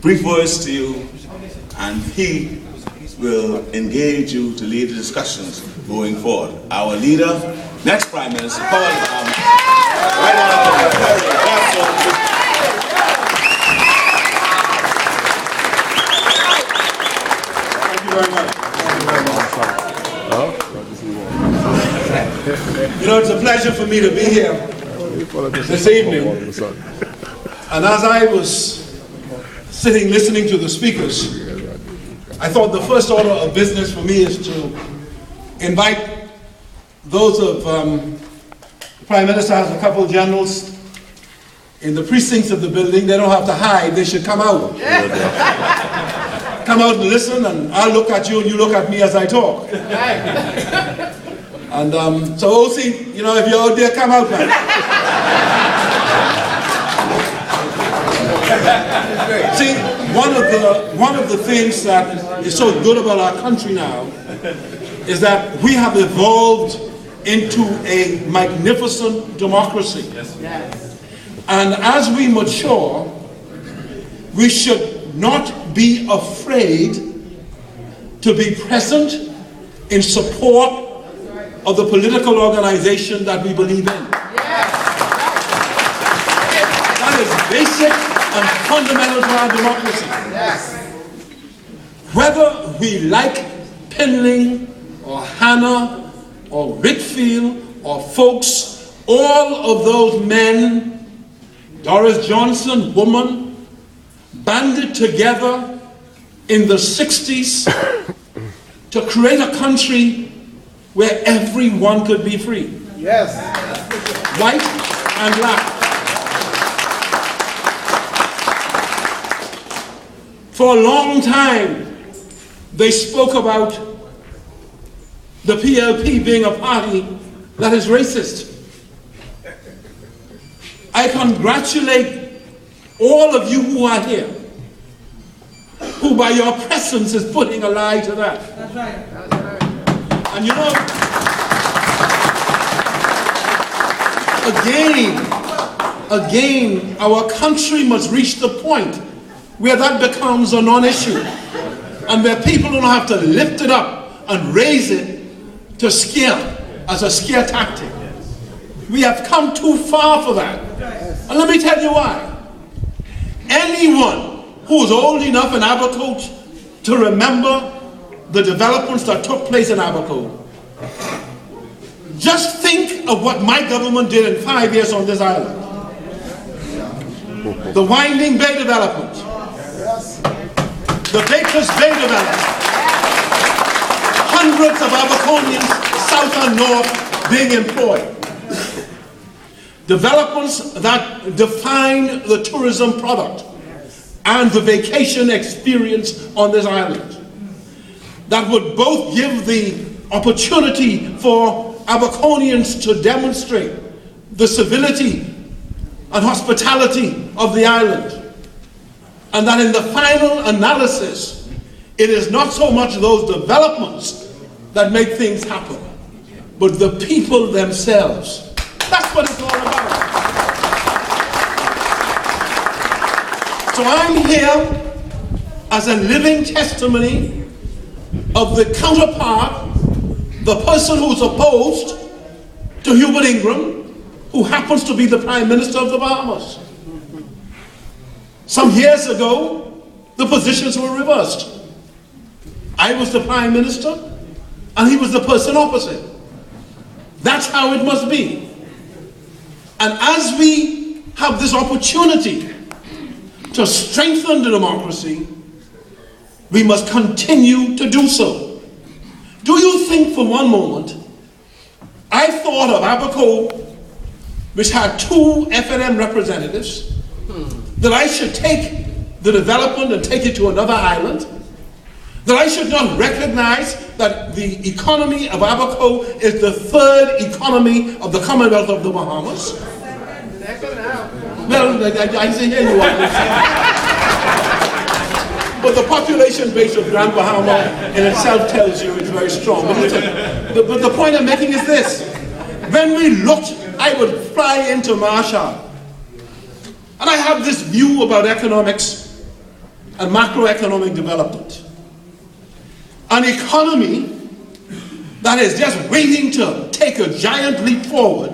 brief words to you, and he will engage you to lead the discussions going forward. Our leader, next Prime Minister, Paul Obama, right on. Thank you very much. You know, it's a pleasure for me to be here this evening. And as I was sitting listening to the speakers, I thought the first order of business for me is to invite those of the Prime Minister has a couple of generals in the precincts of the building. They don't have to hide, they should come out. Come out and listen, and I'll look at you and you look at me as I talk. And so OC, you know, if you're out there, come out, man. See, one of the things that is so good about our country now is that we have evolved into a magnificent democracy. And as we mature, we should not be afraid to be present in support of the political organization that we believe in. That is basic and fundamental to our democracy. Whether we like Pinling or Hannah or Whitfield or Folks, all of those men, Doris Johnson, woman, banded together in the 60s to create a country where everyone could be free. Yes. White and black. For a long time, they spoke about the PLP being a party that is racist. I congratulate all of you who are here, who by your presence is putting a lie to that. That's right. That's right. And you know, again, our country must reach the point where that becomes a non-issue, and where people don't have to lift it up and raise it to scare as a scare tactic. We have come too far for that. And let me tell you why. Anyone who is old enough in Abaco to remember the developments that took place in Abaco, just think of what my government did in 5 years on this island. The Winding Bay development, the Bakers Bay development, hundreds of Abaconians, south and north, being employed. Developments that define the tourism product and the vacation experience on this island, that would both give the opportunity for Abaconians to demonstrate the civility and hospitality of the island, and that in the final analysis, it is not so much those developments that make things happen, but the people themselves. That's what it's all about. So I'm here as a living testimony of the counterpart, the person who's opposed to Hubert Ingram, who happens to be the Prime Minister of the Bahamas. Some years ago, the positions were reversed. I was the Prime Minister, and he was the person opposite. That's how it must be. And as we have this opportunity to strengthen the democracy, we must continue to do so. Do you think for one moment, I thought of Abaco, which had 2 FNM representatives, that I should take the development and take it to another island? That I should not recognize that the economy of Abaco is the 3rd economy of the Commonwealth of the Bahamas? Well, I say here you are. But the population base of Grand Bahama in itself tells you it's very strong. But the point I'm making is this. When we looked, I would fly into Marshall, and I have this view about economics, and macroeconomic development. An economy that is just waiting to take a giant leap forward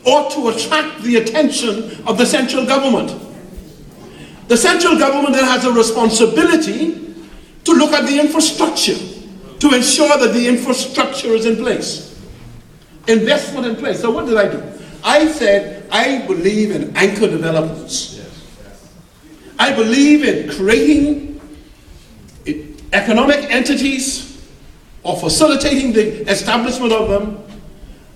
ought to attract the attention of the central government. The central government then has a responsibility to look at the infrastructure, to ensure that the infrastructure is in place. Investment in place. So what did I do? I said, I believe in anchor developments. I believe in creating economic entities or facilitating the establishment of them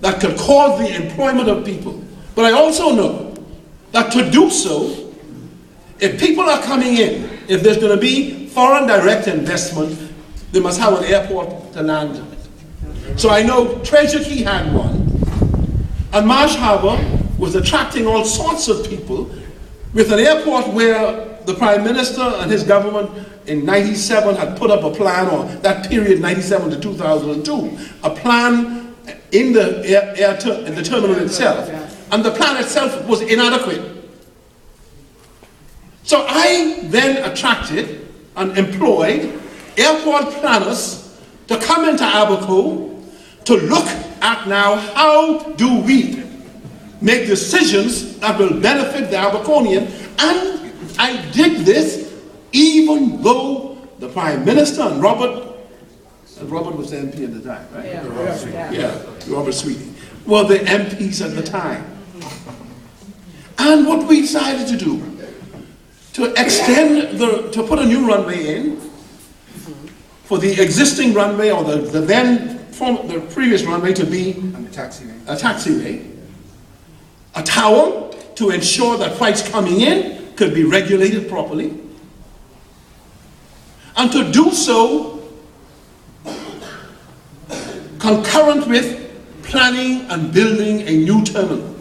that could cause the employment of people. But I also know that to do so, if people are coming in, if there's going to be foreign direct investment, they must have an airport to land at. So I know Treasure Key had one, and Marsh Harbour was attracting all sorts of people with an airport where the Prime Minister and his government in 97 had put up a plan, or that period 97 to 2002, a plan in the terminal itself, and the plan itself was inadequate. So I then attracted and employed airport planners to come into Abaco to look at now how do we make decisions that will benefit the Abaconian, and I did this even though the Prime Minister and Robert was the MP at the time, right? Yeah, Robert Sweeting were the MPs at the time. And what we decided to do, to extend to put a new runway in for the existing runway, or the previous runway to be a taxiway, a tower to ensure that flights coming in could be regulated properly, and to do so concurrent with planning and building a new terminal.